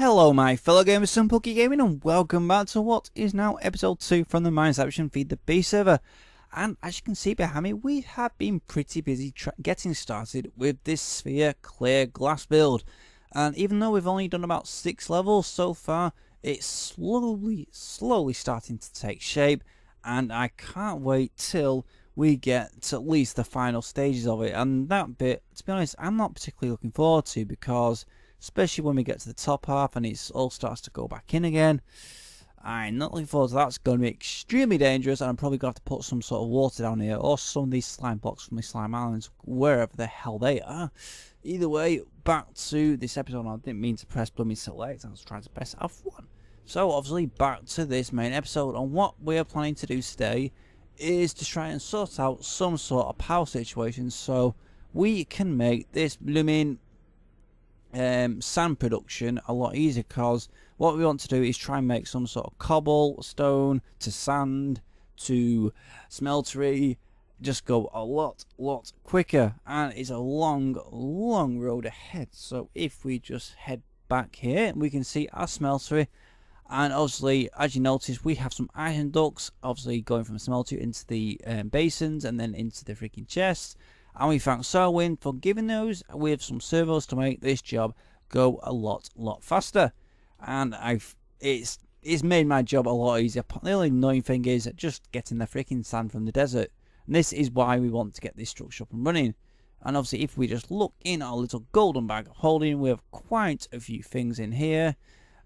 Hello my fellow gamers, Simple Gaming, and welcome back to what is now episode 2 from the Mindception FTB server. And as you can see behind me, we have been pretty busy getting started with this sphere clear glass build. And even though we've only done about 6 levels so far, it's slowly starting to take shape, and I can't wait till we get to at least the final stages of it. And that bit, to be honest, I'm not particularly looking forward to, because especially when we get to the top half and it all starts to go back in again, I'm not looking forward to that. It's going to be extremely dangerous, and I'm probably going to have to put some sort of water down here, or some of these slime blocks from the slime islands, wherever the hell they are. Either way, back to this episode. I didn't mean to press blooming select, I was trying to press F1. So obviously back to this main episode, and what we're planning to do today is to try and sort out some sort of power situation so we can make this blooming sand production a lot easier, because what we want to do is try and make some sort of cobblestone to sand to smeltery, just go a lot quicker, and it's a long road ahead. So if we just head back here, we can see our smeltery, and obviously as you notice we have some iron ducts obviously going from the smeltery into the basins and then into the freaking chests. And we thank Sarwin for giving those with some servos to make this job go a lot faster. And it's made my job a lot easier. The only annoying thing is just getting the freaking sand from the desert. And this is why we want to get this structure up and running. And obviously if we just look in our little golden bag of holding, we have quite a few things in here.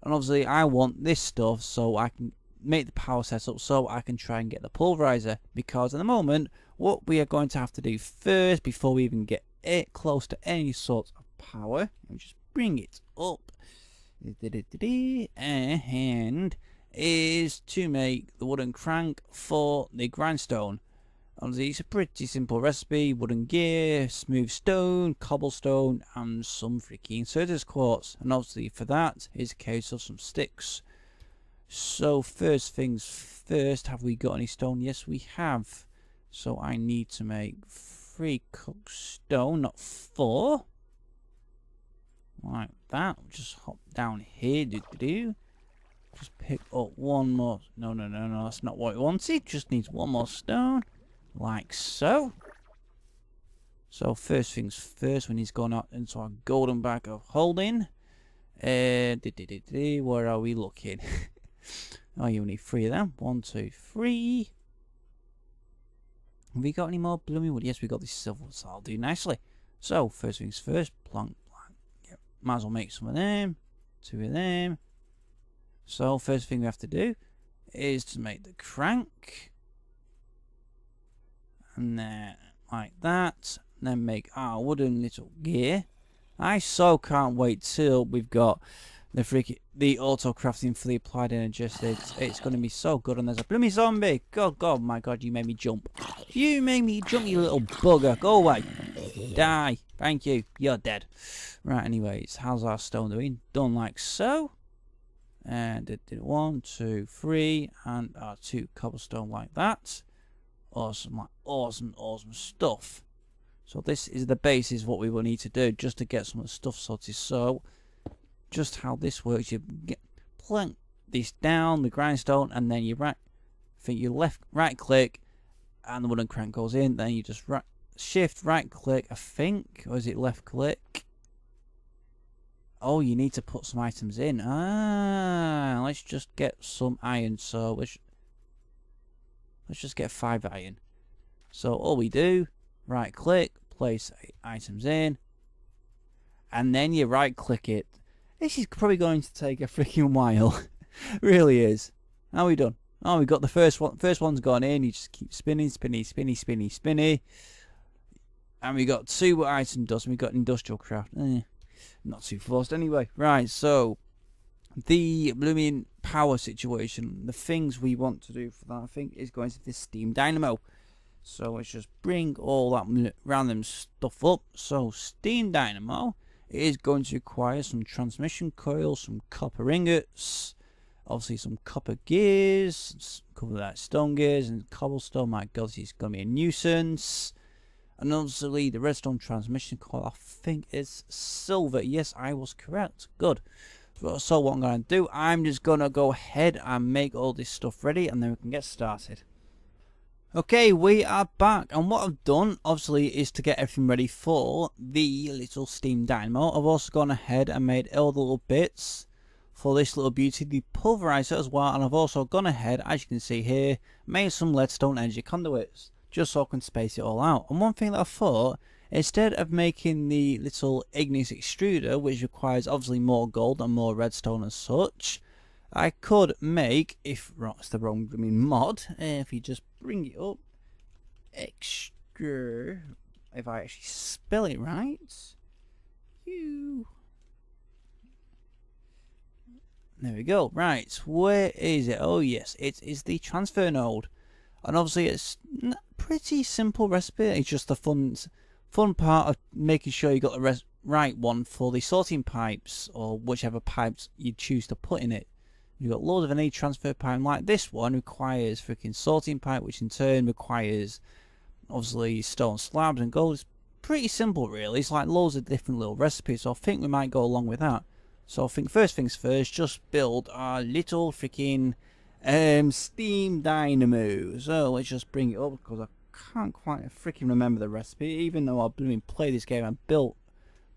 And obviously I want this stuff so I can make the power setup, so I can try and get the pulverizer, because at the moment what we are going to have to do first, before we even get it close to any sort of power, and just bring it up, and is to make the wooden crank for the grindstone. Obviously it's a pretty simple recipe: wooden gear, smooth stone, cobblestone, and some freaking Certus quartz. And obviously for that is a case of some sticks. So first things first, have we got any stone? Yes we have. So I need to make 3 cooked stone, not 4. Like that. Just hop down here. Just pick up one more. No, that's not what I wanted. Just needs 1 more stone. Like so. So first things first, we need to go out into our golden bag of holding. Where are we looking? Oh, you need 3 of them. 1, 2, 3. Have we got any more blooming wood? Yes, we got this silver, so I'll do nicely. So first things first, plank. Yep, might as well make some of them. 2 of them. So first thing we have to do is to make the crank, and then like that. And then make our wooden little gear. I so can't wait till we've got the auto crafting for the applied energy. It's going to be so good. And there's a blooming zombie. God, my God, you made me jump. You made me jump, you little bugger. Go away. Die. Thank you. You're dead. Right, anyways, how's our stone doing? Done like so. And did 1, 2, 3, and our 2 cobblestone like that. Awesome, like awesome stuff. So this is the basis of what we will need to do just to get some of the stuff sorted. So just how this works, you plank this down, the grindstone, and then you right click and the wooden crank goes in. Then you just shift right click, I think, or is it left click? Oh, you need to put some items in. Let's just get some iron. So let's just get 5 iron. So all we do, right click, place items in, and then you right click it. This is probably going to take a freaking while. Really is. How are we done? Oh, we got the first one. First one's gone in. You just keep spinning. And we got 2 item dust. And we got industrial craft. Not too forced anyway. Right, so the blooming power situation, the things we want to do for that, I think, is going to this steam dynamo. So let's just bring all that random stuff up. So steam dynamo is going to require some transmission coils, some copper ingots, obviously some copper gears, a couple of that stone gears, and cobblestone. My God, this is going to be a nuisance. And obviously the redstone transmission coil, I think, is silver. Yes, I was correct. Good. So what I'm going to do, I'm just going to go ahead and make all this stuff ready, and then we can get started. Okay, we are back, and what I've done, obviously, is to get everything ready for the little steam dynamo. I've also gone ahead and made all the little bits for this little beauty, the pulverizer as well, and I've also gone ahead, as you can see here, made some leadstone energy conduits, just so I can space it all out. And one thing that I thought, instead of making the little igneous extruder, which requires obviously more gold and more redstone and such, I could make, if it's the wrong mod, if you just bring it up, extra, if I actually spell it right, there we go. Right, where is it? Oh yes, it is the transfer node, and obviously it's a pretty simple recipe. It's just the fun part of making sure you got the right one for the sorting pipes, or whichever pipes you choose to put in it. You've got loads of any transfer pipe, like this one requires freaking sorting pipe, which in turn requires obviously stone slabs and gold. It's pretty simple really. It's like loads of different little recipes, so I think we might go along with that. So I think first things first, just build our little freaking steam dynamo. So let's just bring it up, because I can't quite freaking remember the recipe, even though I blooming play this game and built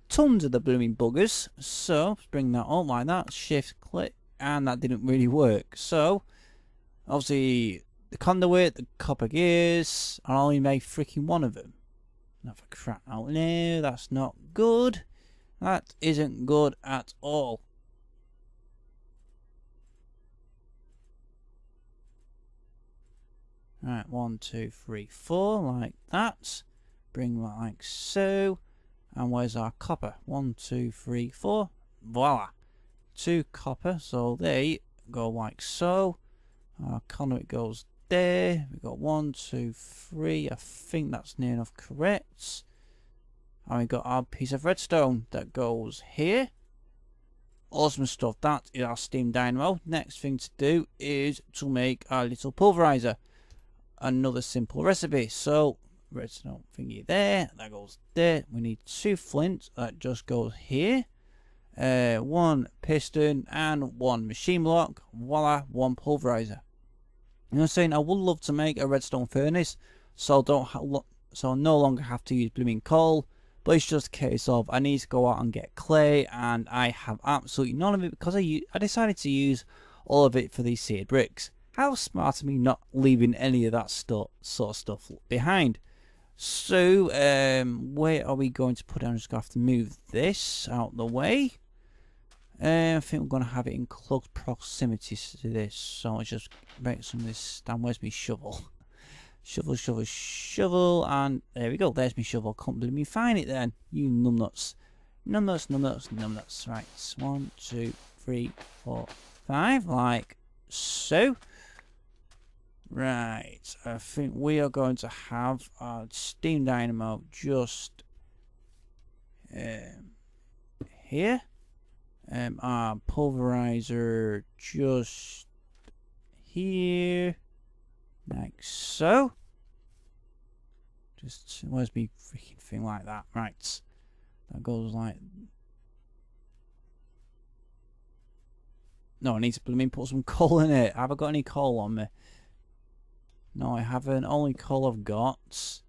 tons of the blooming buggers. So let's bring that up like that, shift click, and that didn't really work. So obviously the conduit, the copper gears, I only made freaking one of them. Not for crap. Oh no, that's not good. That isn't good at all. Right, 1, 2, 3, 4, like that. Bring that like so. And where's our copper? 1, 2, 3, 4. Voila. 2 copper, so they go like so. Our conduit goes there. We've got 1, 2, 3. I think that's near enough correct. And we've got our piece of redstone that goes here. Awesome stuff. That is our steam dynamo. Next thing to do is to make our little pulverizer. Another simple recipe. So redstone thingy there, that goes there. We need 2 flint, that just goes here. 1 piston and 1 machine block. Voila, 1 pulverizer. You know what I'm saying? I would love to make a redstone furnace, so I no longer have to use blooming coal. But it's just a case of I need to go out and get clay, and I have absolutely none of it because I decided to use all of it for these seared bricks. How smart of me not leaving any of that sort of stuff behind. So where are we going to put it? I'm just going to have to move this out the way. I think we're going to have it in close proximity to this. So let's just make some of this down. Where's my shovel? Shovel, shovel, shovel, and there we go. There's my shovel. Can't believe me find it then. You numbnuts. Numbnuts, numbnuts, numbnuts. Right. 1, 2, 3, 4, 5. Like so. Right. I think we are going to have our steam dynamo just here. Our pulverizer just here. Like so. Just, where's me freaking thing like that? Right. That goes like... No, I need to put some coal in it. Have I got any coal on me? No, I haven't. Only coal I've got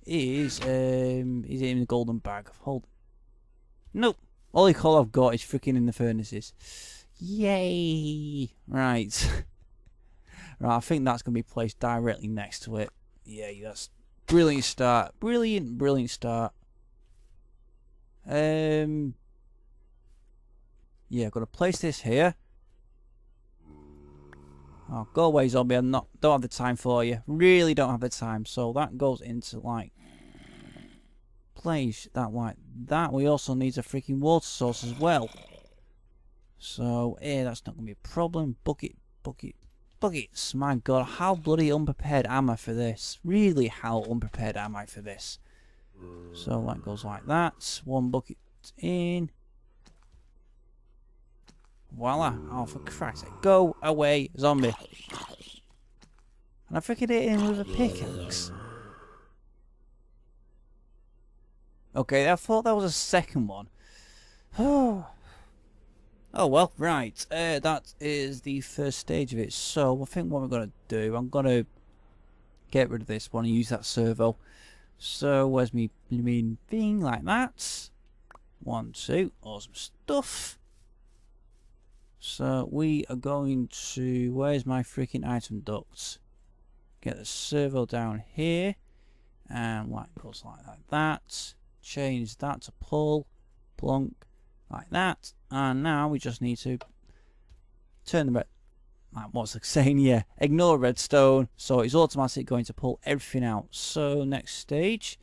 is it in the golden bag? Hold. Nope. Only coal I've got is freaking in the furnaces. Yay! Right. Right, I think that's going to be placed directly next to it. Yeah, that's brilliant start. Brilliant, brilliant start. Yeah, I've got to place this here. Oh, go away, zombie. Don't have the time for you. Really don't have the time. So that goes into like place that like that. We also need a freaking water source as well. So that's not gonna be a problem. Buckets. My god, how bloody unprepared am I for this? Really, how unprepared am I for this? So that goes like that. 1 bucket in. Voila. Oh, for Christ's sake. Go away, zombie. And I freaking hit him with a pickaxe. Okay, I thought that was a second one. Oh well, right. That is the first stage of it. So I think what we're gonna do, I'm gonna get rid of this one and use that servo. So where's me mean thing like that? 1, 2, awesome stuff. So we are going to, where's my freaking item ducts? Get the servo down here, and like goes like that. Change that to pull, plunk, like that. And now we just need to turn the red. What's it saying? Yeah, ignore redstone. So it's automatically going to pull everything out. So next stage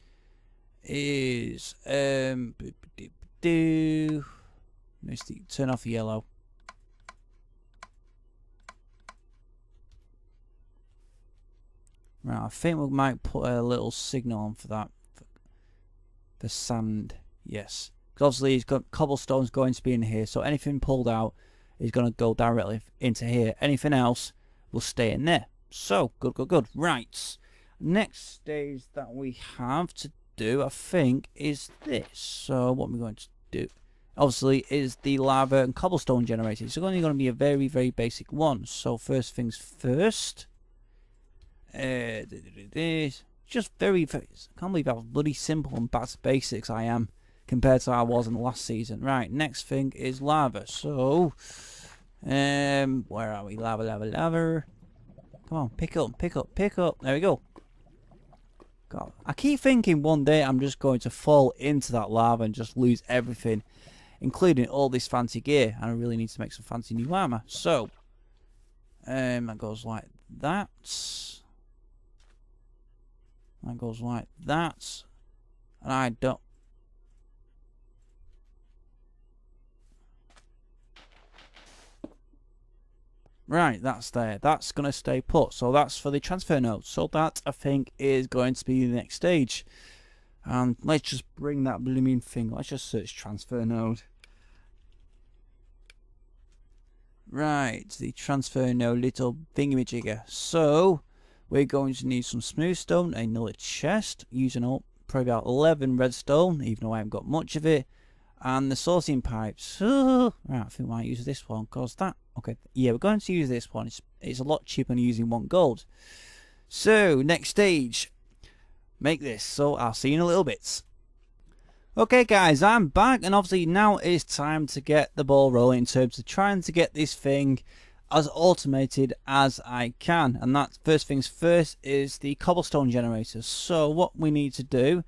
is turn off the yellow. Right, I think we might put a little signal on for that. For sand, yes. Because obviously he's got cobblestone's going to be in here, so anything pulled out is going to go directly into here. Anything else will stay in there. So, good. Right. Next stage that we have to do, I think, is this. So, what we're going to do, obviously, is the lava and cobblestone generator. It's only going to be a very, very basic one. So, first things first. Just very, I can't believe how bloody simple and back to basics I am compared to how I was in the last season. Right, next thing is lava. So, where are we? Lava. Come on, pick up. There we go. God, I keep thinking one day I'm just going to fall into that lava and just lose everything, including all this fancy gear. And I really need to make some fancy new armor. So, that goes like that. That goes like that. And I don't. Right, that's there. That's going to stay put. So that's for the transfer node. So that, I think, is going to be the next stage. And let's just bring that blooming thing. Let's just search transfer node. Right, the transfer node little thingamajigger. So, we're going to need some smooth stone, another chest, using up probably about 11 redstone, even though I haven't got much of it. And the sorting pipes. Right, I think we might use this one, because that... Okay, yeah, we're going to use this one. It's a lot cheaper than using 1 gold. So, next stage. Make this. So, I'll see you in a little bit. Okay, guys, I'm back. And obviously, now it's time to get the ball rolling in terms of trying to get this thing as automated as I can. And that, first things first, is the cobblestone generator. So, what we need to do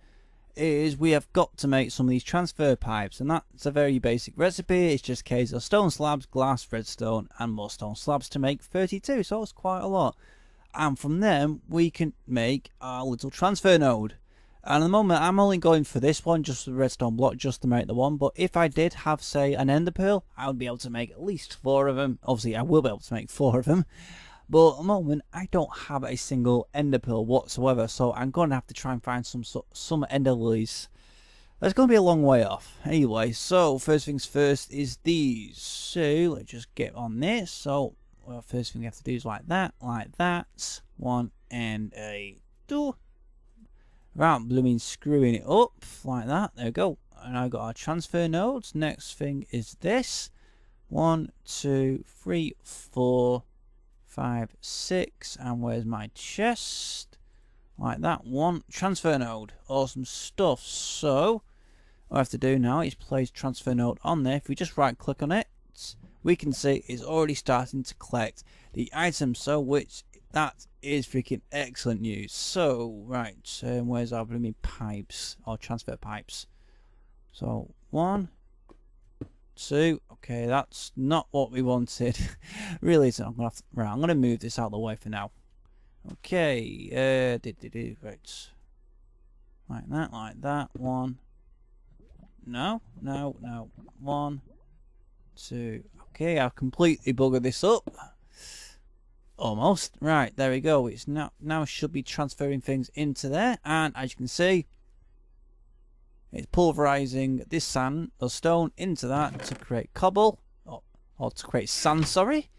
is we have got to make some of these transfer pipes, and that's a very basic recipe. It's just a case of stone slabs, glass, redstone, and more stone slabs to make 32, so it's quite a lot. And from them we can make our little transfer node. And at the moment I'm only going for this one, just the redstone block, just to make the one. But if I did have, say, an ender pearl, I would be able to make at least 4 of them. Obviously I will be able to make 4 of them. But at the moment, I don't have a single ender pearl whatsoever, so I'm going to have to try and find some ender lilies. That's going to be a long way off. Anyway, so first things first is these. So let's just get on this. So well, first thing we have to do is like that. 1 and a 2. Right, blooming screwing it up like that. There we go. And I've got our transfer nodes. Next thing is this. 1, 2, 3, 4. 5, 6, and where's my chest? Like that one. Transfer node. Awesome stuff. So, what I have to do now is place transfer node on there. If we just right click on it, we can see it's already starting to collect the items. So, that is freaking excellent news. So, right, where's our blooming pipes? Or transfer pipes. So, 1, 2. Okay, that's not what we wanted. Really isn't. I'm gonna move this out of the way for now. Okay, right. Like that. 1. No. 1, 2. Okay, I've completely buggered this up. Almost. Right, there we go. It's now should be transferring things into there, and as you can see, it's pulverizing this sand or stone into that to create cobble, or to create sand, sorry.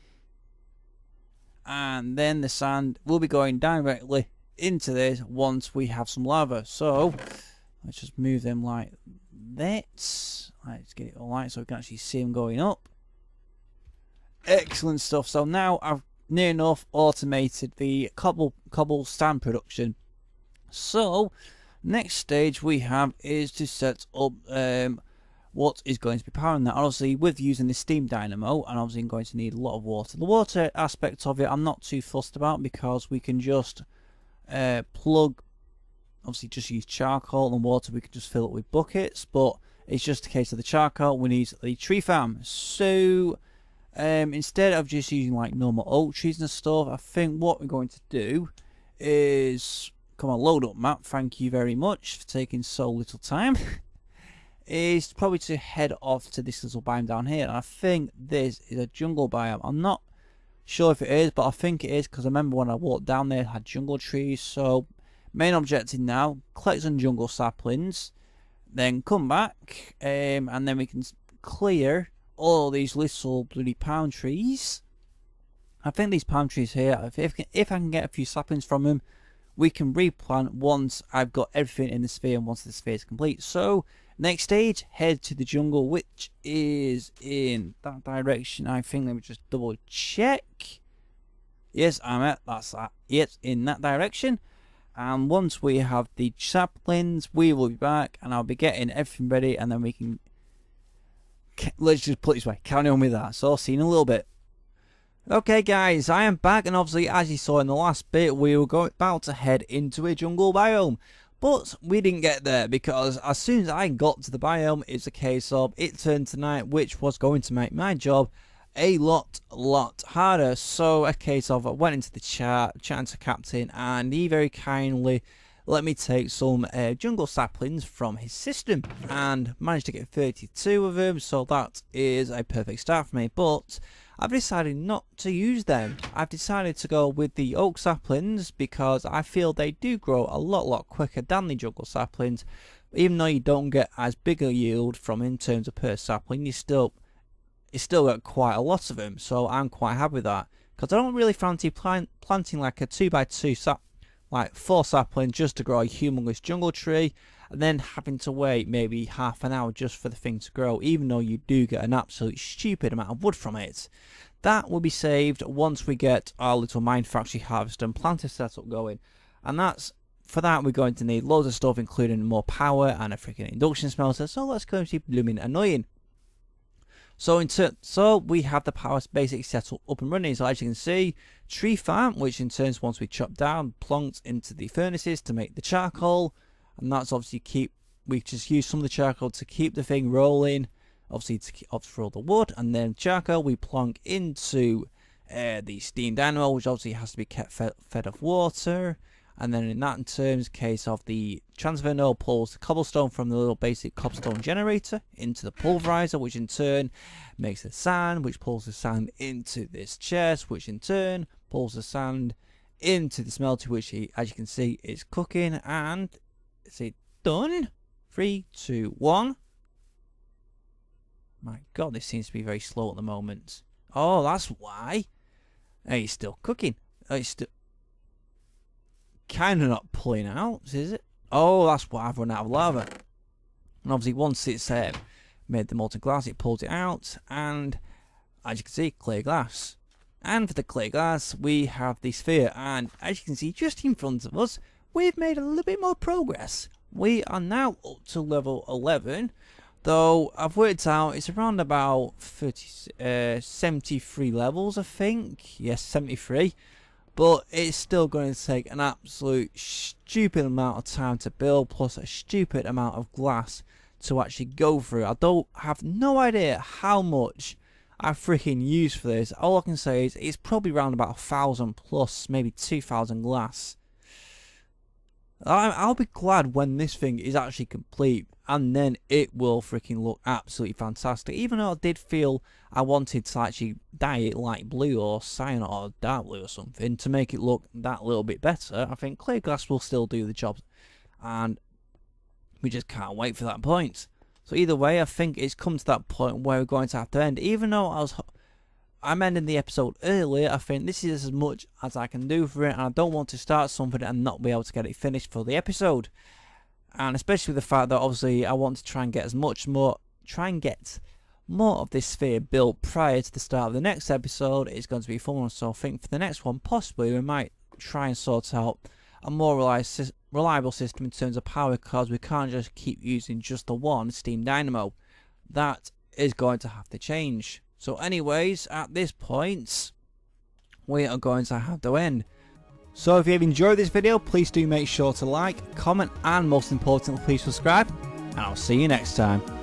And then the sand will be going directly into this once we have some lava. So let's just move them like it. Let's get it all right so we can actually see them going up. Excellent stuff. So now I've near enough automated the cobblestone production. So next stage we have is to set up what is going to be powering that. Obviously with using the steam dynamo, and obviously I'm going to need a lot of water. The water aspect of it I'm not too fussed about, because we can just plug, obviously just use charcoal, and water we can just fill it with buckets, but it's just a case of the charcoal we need the tree farm. So instead of just using like normal oak trees and stuff, I think what we're going to do is, come on, load up map, thank you very much for taking so little time, is probably to head off to this little biome down here. And I think this is a jungle biome. I'm not sure if it is, but I think it is, because I remember when I walked down there it had jungle trees. So main objective now, collect some jungle saplings, then come back, and then we can clear all these little bloody palm trees. I think these palm trees here, if I can get a few saplings from them, we can replant once I've got everything in the sphere, and once the sphere is complete. So next stage, head to the jungle, which is in that direction. I think, let me just double check. Yes, I'm at, that's that. Yes, in that direction. And once we have the saplings, we will be back, and I'll be getting everything ready, and then we can, let's just put it this way, carry on with that. So I'll see you in a little bit. Okay guys, I am back, and obviously as you saw in the last bit, we were about to head into a jungle biome. But we didn't get there, because as soon as I got to the biome, it's a case of it turned to night, which was going to make my job a lot harder. So a case of I went into the chat, chatting to Captain, and he very kindly let me take some jungle saplings from his system, and managed to get 32 of them, so that is a perfect start for me. But I've decided not to use them. I've decided to go with the oak saplings, because I feel they do grow a lot quicker than the jungle saplings. Even though you don't get as big a yield from in terms of per sapling, you still get quite a lot of them. So I'm quite happy with that, because I don't really fancy planting like a 2x2 like 4 saplings just to grow a humongous jungle tree, and then having to wait maybe half an hour just for the thing to grow, even though you do get an absolute stupid amount of wood from it. That will be saved once we get our little mine factory harvester and planter setup going. And for that we're going to need loads of stuff, including more power and a freaking induction smelter. So let's go and see blooming annoying. So we have the power basic setup up and running. So as you can see, tree farm, which in turn, once we chop down, plonked into the furnaces to make the charcoal, and that's obviously we just use some of the charcoal to keep the thing rolling, obviously to keep up for all the wood, and then charcoal we plonk into the steam dynamo, which obviously has to be kept fed of water. And then in that in terms, case of the transfer node pulls the cobblestone from the little basic cobblestone generator into the pulverizer, which in turn makes the sand, which pulls the sand into this chest, which in turn pulls the sand into the smelter, which as you can see is cooking. And is it done? 3, 2, 1. My god, this seems to be very slow at the moment. Oh, that's why. Hey, it's still cooking. It's still kind of not pulling out, is it? Oh, that's why I've run out of lava. And obviously once it's made the molten glass, it pulls it out, and as you can see, clear glass. And for the clear glass, we have the sphere, and as you can see just in front of us, we've made a little bit more progress. We are now up to level 11, though I've worked out it's around about 73 levels, I think. Yes, 73. But it's still going to take an absolute stupid amount of time to build, plus a stupid amount of glass to actually go through. I have no idea how much I freaking use for this. All I can say is it's probably around about 1,000 plus, maybe 2,000 glass. I'll be glad when this thing is actually complete, and then it will freaking look absolutely fantastic. Even though I did feel I wanted to actually dye it light blue or cyan or dark blue or something to make it look that little bit better, I think clear glass will still do the job, and we just can't wait for that point. So either way, I think it's come to that point where we're going to have to end. Even though I'm ending the episode earlier, I think this is as much as I can do for it, and I don't want to start something and not be able to get it finished for the episode. and especially with the fact that obviously I want to try and get more of this sphere built prior to the start of the next episode. It's going to be fun, so I think for the next one possibly we might try and sort out a more reliable system in terms of power, because we can't just keep using just the one steam dynamo. That is going to have to change. So anyways, at this point we are going to have to end. So if you've enjoyed this video, please do make sure to like, comment, and most importantly please subscribe, and I'll see you next time.